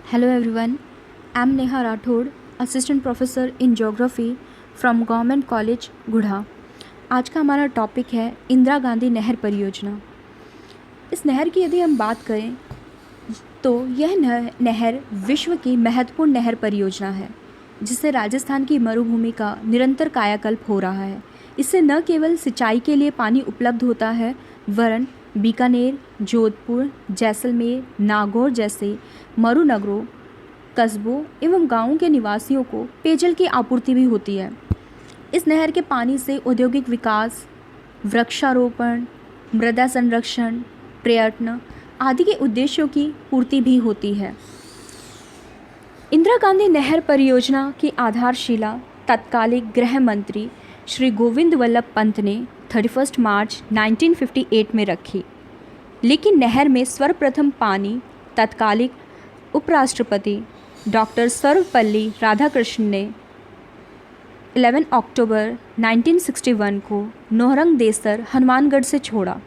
Hello everyone, I am Neha Rathod, Assistant Professor in Geography from Government College, Gudha. आज का हमारा topic है इंदिरा गांधी नहर परियोजना। इस नहर की यदि हम बात करें तो यह नहर विश्व की महत्वपूर्ण नहर परियोजना है, जिससे राजस्थान की मरुभूमि का निरंतर कायाकल्प हो रहा है। इससे न केवल सिंचाई के लिए पानी उपलब्ध होता है, वरन बीकानेर, जोधपुर, जैसलमेर, नागौर जैसे मरुनगरों, कस्बों एवं गांवों के निवासियों को पेयजल की आपूर्ति भी होती है। इस नहर के पानी से औद्योगिक विकास, वृक्षारोपण, मृदा संरक्षण, पर्यटन आदि के उद्देश्यों की पूर्ति भी होती है। इंदिरा गांधी नहर परियोजना की आधारशिला तत्कालीन गृह मंत्री श्री गोविंद वल्लभ पंत ने 31 मार्च 1958 में रखी, लेकिन नहर में सर्वप्रथम पानी तत्कालीन उपराष्ट्रपति डॉक्टर सर्वपल्ली राधाकृष्णन ने 11 अक्टूबर 1961 को नौरंग देसर हनुमानगढ़ से छोड़ा।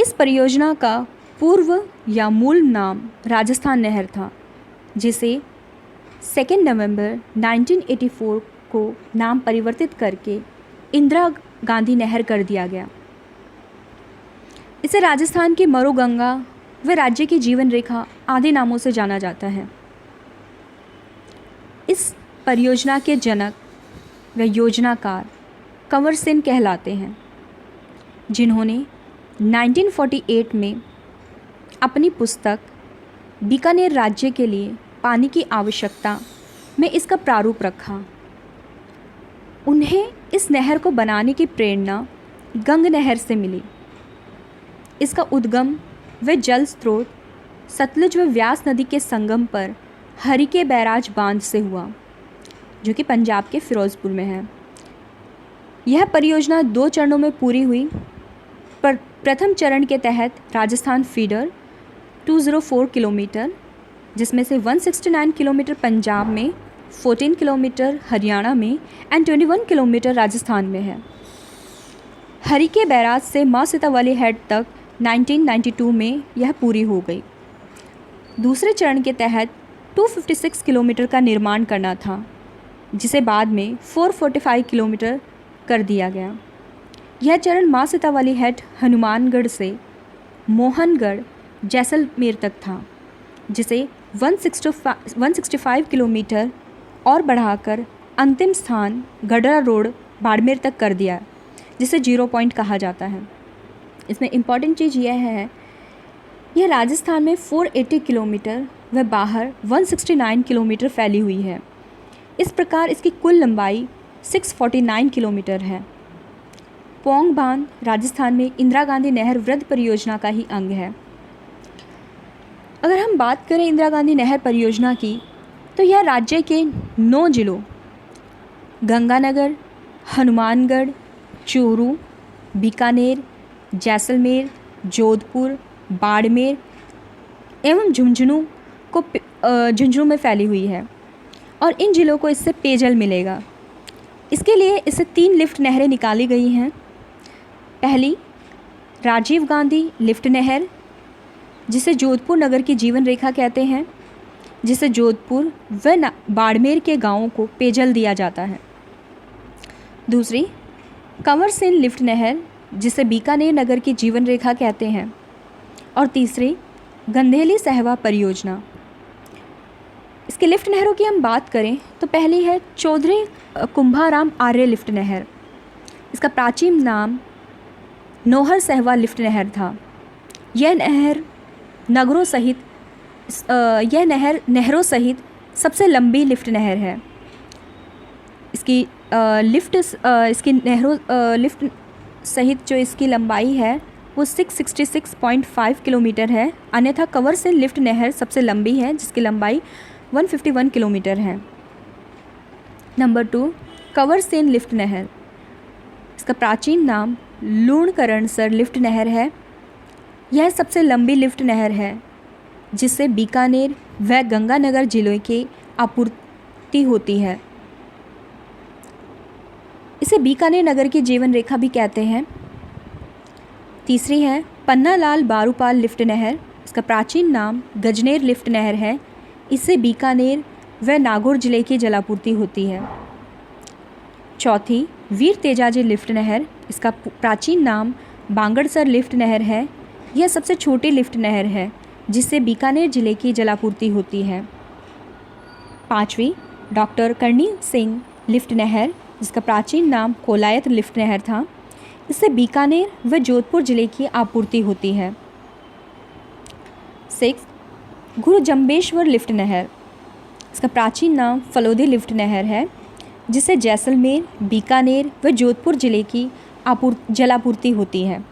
इस परियोजना का पूर्व या मूल नाम राजस्थान नहर था, जिसे 2 नवंबर 1984 को नाम परिवर्तित करके इंदिरा गांधी नहर कर दिया गया। इसे राजस्थान की मरुगंगा व राज्य की जीवन रेखा आदि नामों से जाना जाता है। इस परियोजना के जनक व योजनाकार कंवर सेन कहलाते हैं, जिन्होंने 1948 में अपनी पुस्तक बीकानेर राज्य के लिए पानी की आवश्यकता में इसका प्रारूप रखा। उन्हें इस नहर को बनाने की प्रेरणा गंग नहर से मिली। इसका उद्गम व जल स्रोत सतलुज व व्यास नदी के संगम पर हरिके बैराज बांध से हुआ, जो कि पंजाब के फिरोज़पुर में है। यह परियोजना 2 चरणों में पूरी हुई। प्रथम चरण के तहत राजस्थान फीडर 204 किलोमीटर, जिसमें से 169 किलोमीटर पंजाब में, 14 किलोमीटर हरियाणा में एंड 21 किलोमीटर राजस्थान में है। हरिके बैराज से माँ सीतावाली हेड तक 1992 में यह पूरी हो गई। दूसरे चरण के तहत 256 किलोमीटर का निर्माण करना था, जिसे बाद में 445 किलोमीटर कर दिया गया। यह चरण माँ सीतावाली हेड हनुमानगढ़ से मोहनगढ़ जैसलमेर तक था, जिसे 165 किलोमीटर और बढ़ाकर अंतिम स्थान गडरा रोड बाड़मेर तक कर दिया, जिसे 0 पॉइंट कहा जाता है। इसमें इम्पॉर्टेंट चीज़ यह है, यह राजस्थान में 480 किलोमीटर व बाहर 169 किलोमीटर फैली हुई है। इस प्रकार इसकी कुल लंबाई 649 किलोमीटर है। पोंग बांध राजस्थान में इंदिरा गांधी नहर वृहद परियोजना का ही अंग है। अगर हम बात करें इंदिरा गांधी नहर परियोजना की, तो यह राज्य के 9 जिलों गंगानगर, हनुमानगढ़, चूरू, बीकानेर, जैसलमेर, जोधपुर, बाड़मेर एवं झुंझुनू में फैली हुई है, और इन जिलों को इससे पेयजल मिलेगा। इसके लिए इससे 3 लिफ्ट नहरें निकाली गई हैं। पहली राजीव गांधी लिफ्ट नहर, जिसे जोधपुर नगर की जीवन रेखा कहते हैं, जिसे जोधपुर व बाड़मेर के गांवों को पेयजल दिया जाता है। दूसरी कंवर सेन लिफ्ट नहर, जिसे बीकानेर नगर की जीवन रेखा कहते हैं। और तीसरी गंधेली सहवा परियोजना। इसके लिफ्ट नहरों की हम बात करें तो पहली है चौधरी कुंभाराम आर्य लिफ्ट नहर। इसका प्राचीन नाम नौहर सहवा लिफ्ट नहर था। यह नहरों सहित सबसे लंबी लिफ्ट नहर है। इसकी लिफ्ट सहित जो इसकी लंबाई है वो 666.5 किलोमीटर है। अन्यथा कंवर सेन लिफ्ट नहर सबसे लंबी है, जिसकी लंबाई 151 किलोमीटर है। नंबर 2 कंवर सेन लिफ्ट नहर। इसका प्राचीन नाम लूणकरणसर लिफ्ट नहर है। यह सबसे लंबी लिफ्ट नहर है, जिससे बीकानेर व गंगानगर जिलों की आपूर्ति होती है। इसे बीकानेर नगर की जीवन रेखा भी कहते हैं। तीसरी है पन्नालाल बारूपाल लिफ्ट नहर। इसका प्राचीन नाम गजनेर लिफ्ट नहर है। इससे बीकानेर व नागौर जिले की जलापूर्ति होती है। चौथी, वीर तेजाजी लिफ्ट नहर। इसका प्राचीन नाम बांगड़सर लिफ्ट नहर है। यह सबसे छोटी लिफ्ट नहर है जिससे बीकानेर जिले की जलापूर्ति होती है। पाँचवीं, डॉक्टर करणी सिंह लिफ्ट नहर, जिसका प्राचीन नाम कोलायत लिफ्ट नहर था। इससे बीकानेर व जोधपुर जिले की आपूर्ति होती है। 6, गुरु जम्बेश्वर लिफ्ट नहर। इसका प्राचीन नाम फलोदी लिफ्ट नहर है जिससे जैसलमेर, बीकानेर व जोधपुर जिले की जलापूर्ति होती है।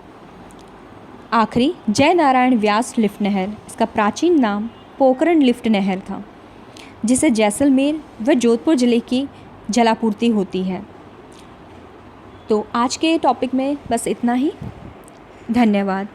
आखिरी, जय नारायण व्यास लिफ्ट नहर। इसका प्राचीन नाम पोखरण लिफ्ट नहर था जिससे जैसलमेर व जोधपुर जिले की जलापूर्ति होती है। तो आज के टॉपिक में बस इतना ही। धन्यवाद।